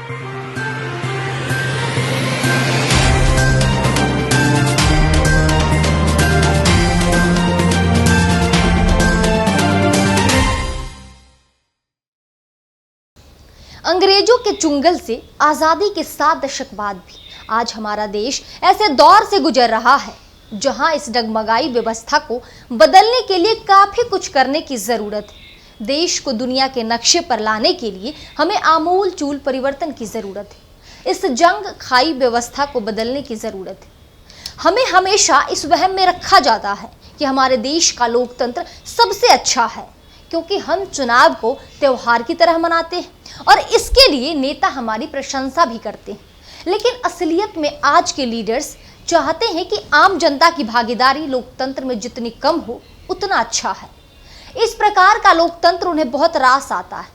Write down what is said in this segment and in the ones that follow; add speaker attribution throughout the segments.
Speaker 1: अंग्रेजों के चुंगल से आजादी के 7 दशक बाद भी आज हमारा देश ऐसे दौर से गुजर रहा है जहां इस डगमगाई व्यवस्था को बदलने के लिए काफी कुछ करने की जरूरत है। देश को दुनिया के नक्शे पर लाने के लिए हमें आमूल चूल परिवर्तन की जरूरत है। इस जंग खाई व्यवस्था को बदलने की जरूरत है। हमें हमेशा इस वहम में रखा जाता है कि हमारे देश का लोकतंत्र सबसे अच्छा है क्योंकि हम चुनाव को त्योहार की तरह मनाते हैं और इसके लिए नेता हमारी प्रशंसा भी करते हैं। लेकिन असलियत में आज के लीडर्स चाहते हैं कि आम जनता की भागीदारी लोकतंत्र में जितनी कम हो उतना अच्छा है। इस प्रकार का लोकतंत्र उन्हें बहुत रास आता है।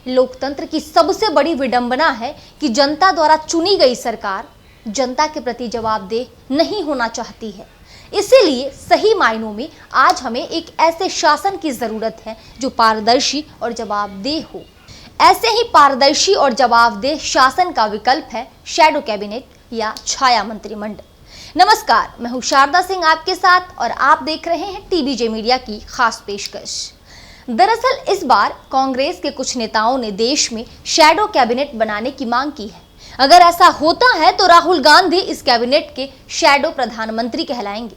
Speaker 1: लोकतंत्र की सबसे बड़ी विडंबना है कि जनता द्वारा चुनी गई सरकार जनता के प्रति जवाबदेह नहीं होना चाहती है। इसीलिए सही मायनों में आज हमें एक ऐसे शासन की जरूरत है जो पारदर्शी और जवाबदेह हो। ऐसे ही पारदर्शी और जवाबदेह शासन का विकल्प है शैडो कैबिनेट या छाया मंत्रिमंडल। नमस्कार, मैं हूं शारदा सिंह आपके साथ और आप देख रहे हैं टीबीजे मीडिया की खास पेशकश। दरअसल इस बार कांग्रेस के कुछ नेताओं ने देश में शैडो कैबिनेट बनाने की मांग की है। अगर ऐसा होता है तो राहुल गांधी इस कैबिनेट के शैडो प्रधानमंत्री कहलाएंगे।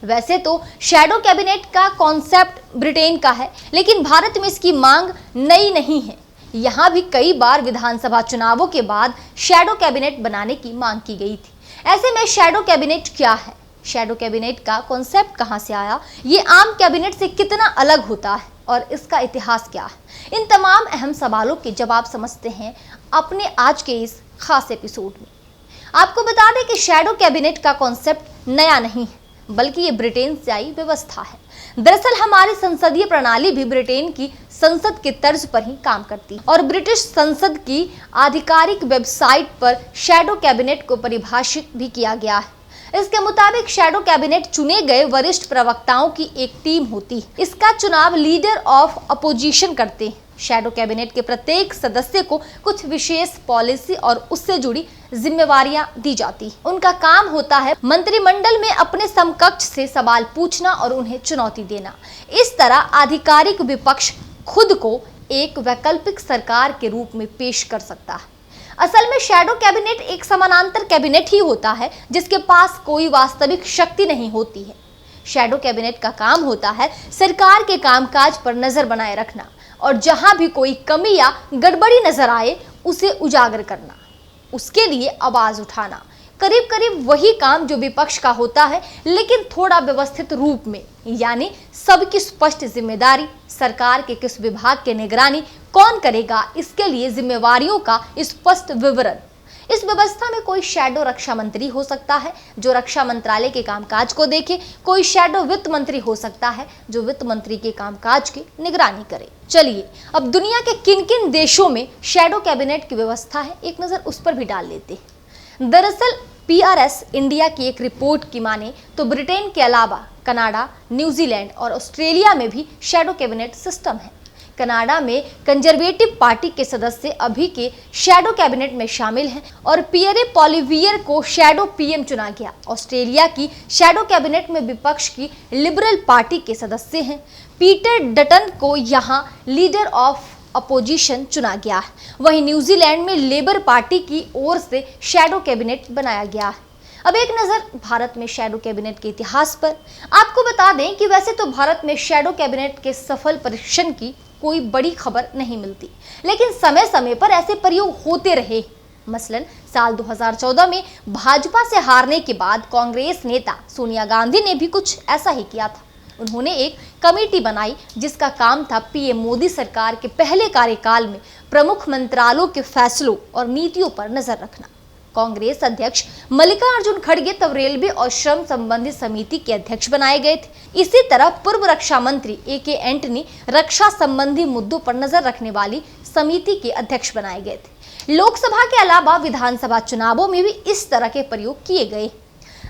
Speaker 1: वैसे तो शैडो कैबिनेट का कॉन्सेप्ट ब्रिटेन का है, लेकिन भारत में इसकी मांग नई नहीं है। यहाँ भी कई बार विधानसभा चुनावों के बाद शैडो कैबिनेट बनाने की मांग की गई थी। ऐसे में शैडो कैबिनेट क्या है, शैडो कैबिनेट का कॉन्सेप्ट कहां से आया, ये आम कैबिनेट से कितना अलग होता है और इसका इतिहास क्या है, इन तमाम अहम सवालों के जवाब समझते हैं अपने आज के इस खास एपिसोड में। आपको बता दें कि शैडो कैबिनेट का कॉन्सेप्ट नया नहीं है, बल्कि ये ब्रिटेन से आई व्यवस्था है। दरअसल हमारी संसदीय प्रणाली भी ब्रिटेन की संसद के तर्ज पर ही काम करती है और ब्रिटिश संसद की आधिकारिक वेबसाइट पर शैडो कैबिनेट को परिभाषित भी किया गया है। इसके मुताबिक शैडो कैबिनेट चुने गए वरिष्ठ प्रवक्ताओं की एक टीम होती है। इसका चुनाव लीडर ऑफ अपोजिशन करते हैं। शैडो कैबिनेट के प्रत्येक सदस्य को कुछ विशेष पॉलिसी और उससे जुड़ी जिम्मेवारियां दी जाती हैं। उनका काम होता है मंत्रिमंडल में अपने समकक्ष से सवाल पूछना और उन्हें चुनौती देना। इस तरह आधिकारिक विपक्ष खुद को एक वैकल्पिक सरकार के रूप में पेश कर सकता है। असल में शैडो कैबिनेट एक समानांतर कैबिनेट ही होता है जिसके पास कोई वास्तविक शक्ति नहीं होती है। शैडो कैबिनेट का काम होता है सरकार के कामकाज पर नजर बनाए रखना और जहां भी कोई कमी या गड़बड़ी नजर आए उसे उजागर करना, उसके लिए आवाज उठाना। करीब करीब वही काम जो विपक्ष का होता है, लेकिन थोड़ा व्यवस्थित रूप में, यानी सबकी स्पष्ट जिम्मेदारी, सरकार के किस विभाग की निगरानी कौन करेगा, इसके लिए जिम्मेवारियों का स्पष्ट विवरण। इस व्यवस्था में कोई शैडो रक्षा मंत्री हो सकता है जो रक्षा मंत्रालय के कामकाज को देखे, कोई शैडो वित्त मंत्री हो सकता है जो वित्त मंत्री के कामकाज की निगरानी करे। चलिए अब दुनिया के किन किन देशों में शैडो कैबिनेट की व्यवस्था है, एक नजर उस पर भी डाल लेते हैं। दरअसल PRS इंडिया की एक रिपोर्ट की माने तो ब्रिटेन के अलावा कनाडा, न्यूजीलैंड और ऑस्ट्रेलिया में भी शैडो कैबिनेट सिस्टम है। कनाडा में कंजर्वेटिव पार्टी के सदस्य अभी के शैडो कैबिनेट में शामिल हैं और पियरे पॉलिवियर को शैडो PM चुना गया। ऑस्ट्रेलिया की शैडो कैबिनेट में विपक्ष की लिबरल पार्टी के सदस्य हैं। पीटर डटन को यहाँ लीडर ऑफ अपोजिशन चुना गया है। वहीं न्यूजीलैंड में लेबर पार्टी की ओर से शैडो कैबिनेट बनाया गया है। अब एक नजर भारत में शैडो कैबिनेट के इतिहास पर। आपको बता दें कि वैसे तो भारत में शैडो कैबिनेट के सफल परीक्षण की कोई बड़ी खबर नहीं मिलती, लेकिन समय समय पर ऐसे प्रयोग होते रहे। मसलन साल 2014 में भाजपा से हारने के बाद कांग्रेस नेता सोनिया गांधी ने भी कुछ ऐसा ही किया था। उन्होंने एक कमेटी बनाई जिसका काम था PM मोदी सरकार के पहले कार्यकाल में प्रमुख मंत्रालयों के फैसलों और नीतियों पर नजर रखना। कांग्रेस अध्यक्ष मल्लिकार्जुन खड़गे तब रेलवे और श्रम संबंधी समिति के अध्यक्ष बनाए गए थे। इसी तरह पूर्व रक्षा मंत्री AK एंटनी रक्षा संबंधी मुद्दों पर नजर रखने वाली समिति के अध्यक्ष बनाए गए थे। लोकसभा के अलावा विधानसभा चुनावों में भी इस तरह के प्रयोग किए गए।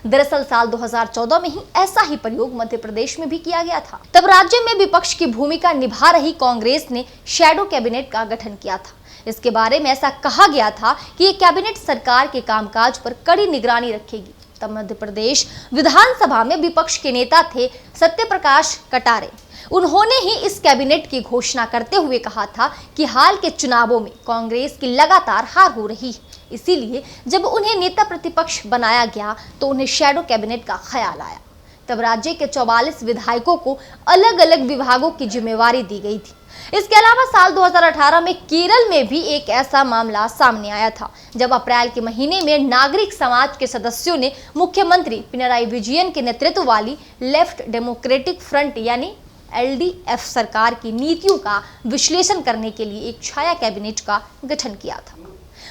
Speaker 1: दरअसल साल 2014 में ही ऐसा ही प्रयोग मध्य प्रदेश में भी किया गया था। तब राज्य में विपक्ष की भूमिका निभा रही कांग्रेस ने शैडो कैबिनेट का गठन किया था, इसके बारे में ऐसा कहा गया था कि ये कैबिनेट सरकार के कामकाज पर कड़ी निगरानी रखेगी। तब मध्य प्रदेश विधानसभा में विपक्ष के नेता थे सत्यप्रकाश कटारे। उन्होंने ही इस कैबिनेट की घोषणा करते हुए कहा था कि हाल के चुनावों में कांग्रेस की लगातार हार हो रही है, इसीलिए जब उन्हें नेता प्रतिपक्ष बनाया गया तो उन्हें शैडो कैबिनेट का ख्याल आया। तब राज्य के 44 विधायकों को अलग अलग विभागों की जिम्मेवारी दी गई थी। इसके अलावा साल 2018 में केरल में भी एक ऐसा मामला सामने आया था, जब अप्रैल के महीने में नागरिक समाज के सदस्यों ने मुख्यमंत्री पिनराई विजयन के नेतृत्व वाली लेफ्ट डेमोक्रेटिक फ्रंट यानी LDF सरकार की नीतियों का विश्लेषण करने के लिए एक छाया कैबिनेट का गठन किया था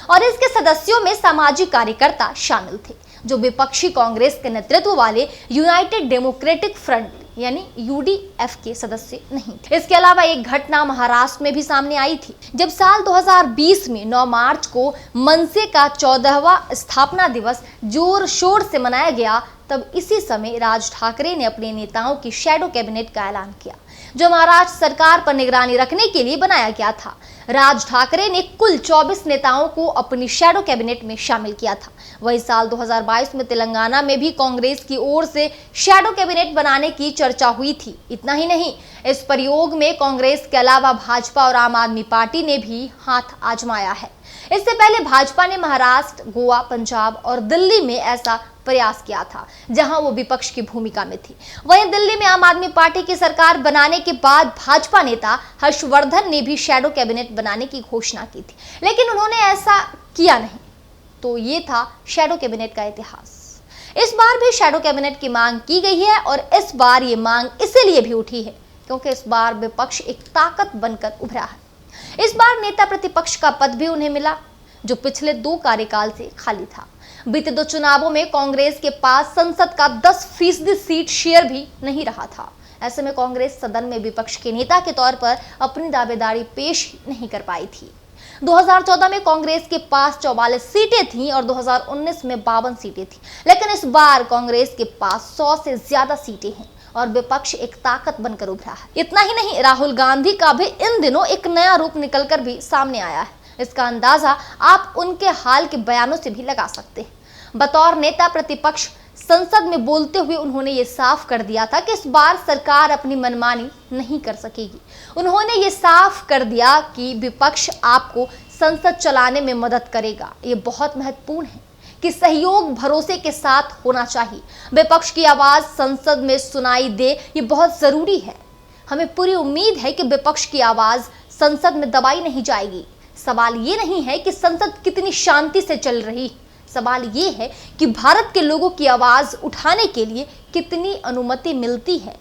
Speaker 1: और इसके सदस्यों में सामाजिक कार्यकर्ता शामिल थे, जो विपक्षी कांग्रेस के नेतृत्व वाले यूनाइटेड डेमोक्रेटिक फ्रंट यानी UDF के सदस्य नहीं थे। इसके अलावा एक घटना महाराष्ट्र में भी सामने आई थी, जब साल 2020 में 9 मार्च को मनसे का 14वां स्थापना दिवस जोर शोर से मनाया गया। तब इसी समय राज ठाकरे ने अपने नेताओं की शैडो कैबिनेट का ऐलान किया, जो महाराष्ट्र सरकार पर निगरानी रखने के लिए बनाया गया था। राज ठाकरे ने कुल 24 नेताओं को अपनी शैडो कैबिनेट में शामिल किया था। वही साल 2022 में तेलंगाना में भी कांग्रेस की ओर से शैडो कैबिनेट बनाने की चर्चा हुई थी। इतना ही नहीं, इस प्रयोग में कांग्रेस के अलावा भाजपा और आम आदमी पार्टी ने भी हाथ आजमाया है। इससे पहले भाजपा ने महाराष्ट्र, गोवा, पंजाब और दिल्ली में ऐसा प्रयास किया था, जहां वो विपक्ष की भूमिका में थी। वहीं दिल्ली में आम आदमी पार्टी की सरकार बनाने के बाद भाजपा नेता हर्षवर्धन ने भी शैडो कैबिनेट बनाने की घोषणा की थी, लेकिन उन्होंने ऐसा किया नहीं। तो ये था शैडो कैबिनेट का इतिहास। इस बार भी शैडो कैबिनेट की मांग की गई है और इस बार ये मांग इसीलिए भी उठी है क्योंकि इस बार विपक्ष एक ताकत बनकर उभरा है। इस बार नेता प्रतिपक्ष का पद भी उन्हें मिला, जो पिछले 2 कार्यकाल से खाली था। बीते 2 चुनावों में कांग्रेस के पास संसद का 10% सीट शेयर भी नहीं रहा था। ऐसे में कांग्रेस सदन में विपक्ष के नेता के तौर पर अपनी दावेदारी पेश नहीं कर पाई थी। 2014 में कांग्रेस के पास 44 सीटें थीं और 2019 में 52 सीटें थीं, लेकिन इस बार कांग्रेस के पास 100 से ज्यादा सीटें हैं और विपक्ष एक ताकत बनकर उभरा है। इतना ही नहीं, राहुल गांधी का भी इन दिनों एक नया रूप निकलकर भी सामने आया है। इसका अंदाजा आप उनके हाल के बयानों से भी लगा सकते हैं। बतौर नेता प्रतिपक्ष संसद में बोलते हुए उन्होंने ये साफ कर दिया था कि इस बार सरकार अपनी मनमानी नहीं कर सकेगी। उन्होंने ये साफ कर दिया कि विपक्ष आपको संसद चलाने में मदद करेगा। ये बहुत महत्वपूर्ण है कि सहयोग भरोसे के साथ होना चाहिए। विपक्ष की आवाज संसद में सुनाई दे, ये बहुत जरूरी है। हमें पूरी उम्मीद है कि विपक्ष की आवाज संसद में दबाई नहीं जाएगी। सवाल ये नहीं है कि संसद कितनी शांति से चल रही, सवाल ये है कि भारत के लोगों की आवाज उठाने के लिए कितनी अनुमति मिलती है।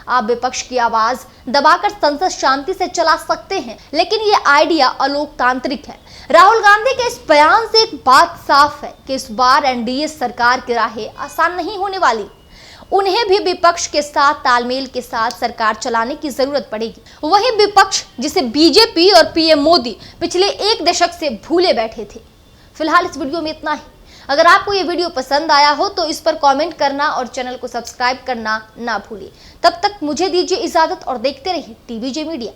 Speaker 1: आप विपक्ष की आवाज दबाकर संसद शांति से चला सकते हैं, लेकिन ये आइडिया अलोकतांत्रिक है। राहुल गांधी के इस बयान से एक बात साफ है कि इस बार NDA सरकार की राहें आसान नहीं होने वाली। उन्हें भी विपक्ष के साथ तालमेल के साथ सरकार चलाने की जरूरत पड़ेगी। वही विपक्ष जिसे बीजेपी और PM मोदी पिछले 1 दशक से भूले बैठे थे। फिलहाल इस वीडियो में इतना ही। अगर आपको ये वीडियो पसंद आया हो तो इस पर कमेंट करना और चैनल को सब्सक्राइब करना ना भूलिए। तब तक मुझे दीजिए इजाजत और देखते रहिए TVJ मीडिया।